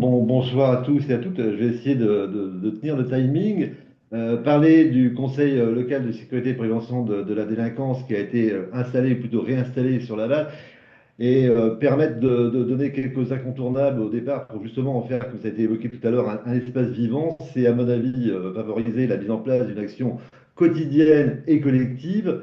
Bonsoir à tous et à toutes. Je vais essayer de tenir le timing. Parler du Conseil local de sécurité et prévention de la délinquance qui a été installé, ou plutôt réinstallé sur Laval, et permettre de donner quelques incontournables au départ pour justement en faire, comme ça a été évoqué tout à l'heure, un espace vivant. C'est à mon avis favoriser la mise en place d'une action quotidienne et collective,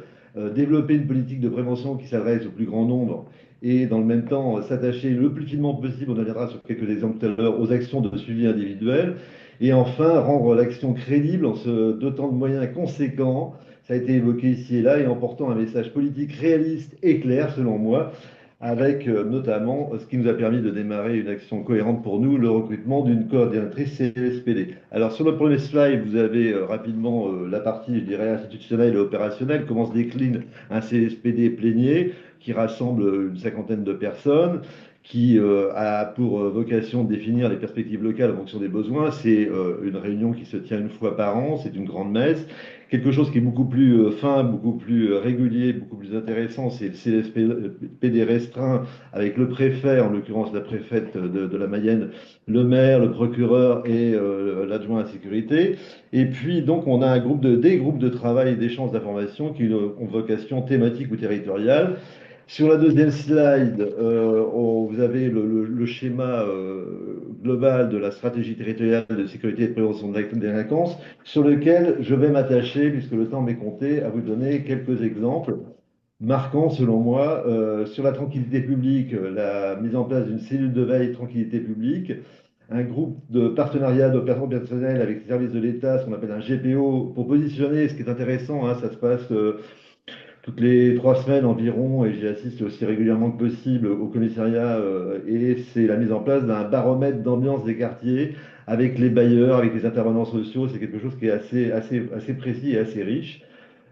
développer une politique de prévention qui s'adresse au plus grand nombre et dans le même temps s'attacher le plus finement possible, on en viendra sur quelques exemples tout à l'heure, aux actions de suivi individuel. Et enfin, rendre l'action crédible en se dotant de moyens conséquents, ça a été évoqué ici et là, et en portant un message politique réaliste et clair, selon moi, avec notamment ce qui nous a permis de démarrer une action cohérente pour nous, le recrutement d'une coordinatrice CSPD. Alors sur le premier slide, vous avez rapidement la partie, je dirais, institutionnelle et opérationnelle, comment se décline un CSPD plénier qui rassemble une cinquantaine de personnes, qui a pour vocation de définir les perspectives locales en fonction des besoins. C'est une réunion qui se tient une fois par an, c'est une grande messe. Quelque chose qui est beaucoup plus fin, beaucoup plus régulier, beaucoup plus intéressant, c'est le CSPD restreint avec le préfet, en l'occurrence la préfète de la Mayenne, le maire, le procureur et l'adjoint à la sécurité. Et puis, donc, on a des groupes de travail et d'échange d'informations qui ont vocation thématique ou territoriale. Sur la deuxième slide, vous avez le schéma global de la stratégie territoriale de sécurité et de prévention de la délinquance, sur lequel je vais m'attacher, puisque le temps m'est compté, à vous donner quelques exemples marquants, selon moi, sur la tranquillité publique, la mise en place d'une cellule de veille tranquillité publique, un groupe de partenariat d'opérations personnelles avec les services de l'État, ce qu'on appelle un GPO, pour positionner, ce qui est intéressant, hein, ça se passe toutes les 3 semaines environ, et j'y assiste aussi régulièrement que possible au commissariat, et c'est la mise en place d'un baromètre d'ambiance des quartiers avec les bailleurs, avec les intervenants sociaux. C'est quelque chose qui est assez précis et assez riche.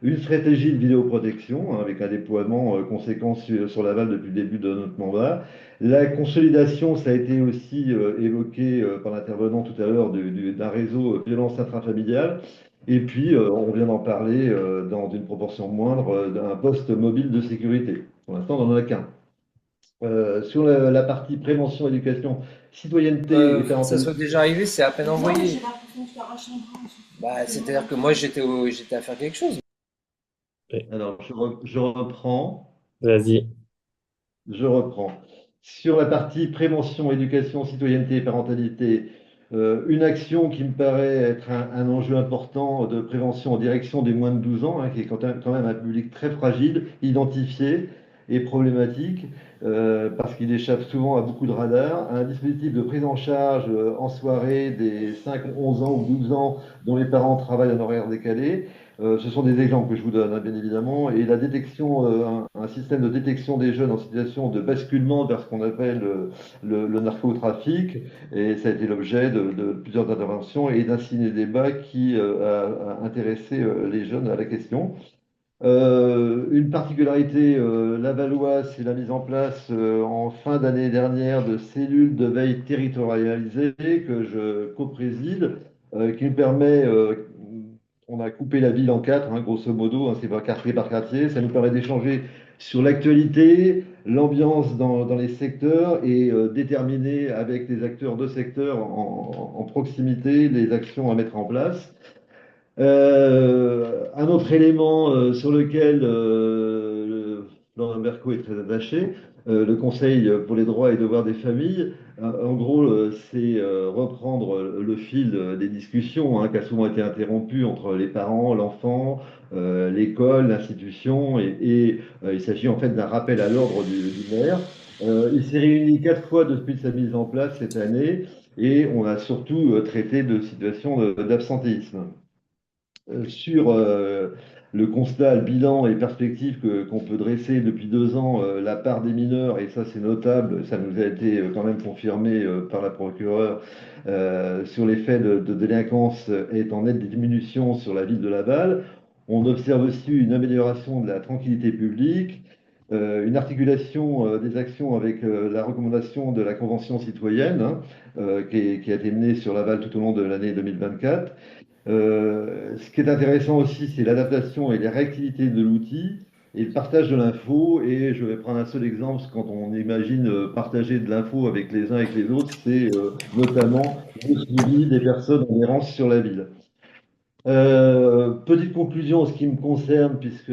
Une stratégie de vidéoprotection, hein, avec un déploiement conséquent sur Laval depuis le début de notre mandat. La consolidation, ça a été aussi évoqué par l'intervenant tout à l'heure d'un réseau violence intrafamiliale. Et puis, on vient d'en parler dans une proportion moindre d'un poste mobile de sécurité. Pour l'instant, on n'en a qu'un. Sur la partie prévention, éducation, citoyenneté et Que ça parentalité. soit déjà arrivé, c'est à peine envoyé. Bah, c'est-à-dire que moi j'étais à faire quelque chose. Ouais. Alors, je reprends. Vas-y. Je reprends. Sur la partie prévention, éducation, citoyenneté et parentalité, une action qui me paraît être un enjeu important de prévention en direction des moins de 12 ans, hein, qui est quand même un public très fragile, identifié et problématique, parce qu'il échappe souvent à beaucoup de radars. Un dispositif de prise en charge en soirée des 5, 11 ans ou 12 ans dont les parents travaillent en horaire décalé. Ce sont des exemples que je vous donne, hein, bien évidemment. Et la détection, un système de détection des jeunes en situation de basculement vers ce qu'on appelle le narcotrafic. Et ça a été l'objet de plusieurs interventions et d'un ciné-débat qui a intéressé les jeunes à la question. Une particularité lavalloise, c'est la mise en place en fin d'année dernière de cellules de veille territorialisées que je co-préside, qui nous permet, on a coupé la ville en quatre, hein, grosso modo, hein, c'est par quartier, ça nous permet d'échanger sur l'actualité, l'ambiance dans les secteurs et déterminer avec les acteurs de secteur en proximité les actions à mettre en place. Un autre élément sur lequel Laurent Berco est très attaché, le Conseil pour les droits et devoirs des familles, en gros, c'est reprendre le fil des discussions, hein, qui a souvent été interrompu entre les parents, l'enfant, l'école, l'institution, et il s'agit en fait d'un rappel à l'ordre du maire. Il s'est réuni 4 fois depuis sa mise en place cette année, et on a surtout traité de situations d'absentéisme sur le constat, le bilan et les perspectives qu'on peut dresser depuis 2 ans, la part des mineurs, et ça c'est notable, ça nous a été quand même confirmé par la procureure, sur les faits de délinquance est en nette diminution sur la ville de Laval. On observe aussi une amélioration de la tranquillité publique, une articulation des actions avec la recommandation de la Convention citoyenne, hein, qui a été menée sur Laval tout au long de l'année 2024. Ce qui est intéressant aussi, c'est l'adaptation et les réactivités de l'outil. et le partage de l'info. Et je vais prendre un seul exemple, quand on imagine partager de l'info avec les uns et avec les autres, c'est notamment le suivi des personnes en errance sur la ville. Petite conclusion en ce qui me concerne, puisque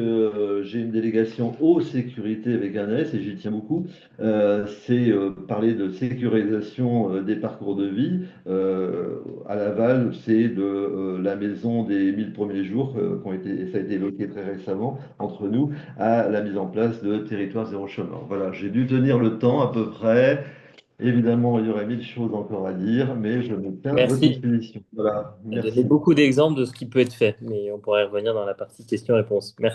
j'ai une délégation eau sécurité avec un S et j'y tiens beaucoup, c'est parler de sécurisation des parcours de vie. À Laval, c'est de la maison des 1000 premiers jours, ça a été évoqué très récemment entre nous, à la mise en place de territoire zéro chômeur. Voilà, j'ai dû tenir le temps à peu près. Évidemment, il y aurait mille choses encore à dire, mais je me tiens à votre Merci. disposition. Voilà, On a donné merci. beaucoup d'exemples de ce qui peut être fait, mais on pourrait revenir dans la partie questions-réponses. Merci.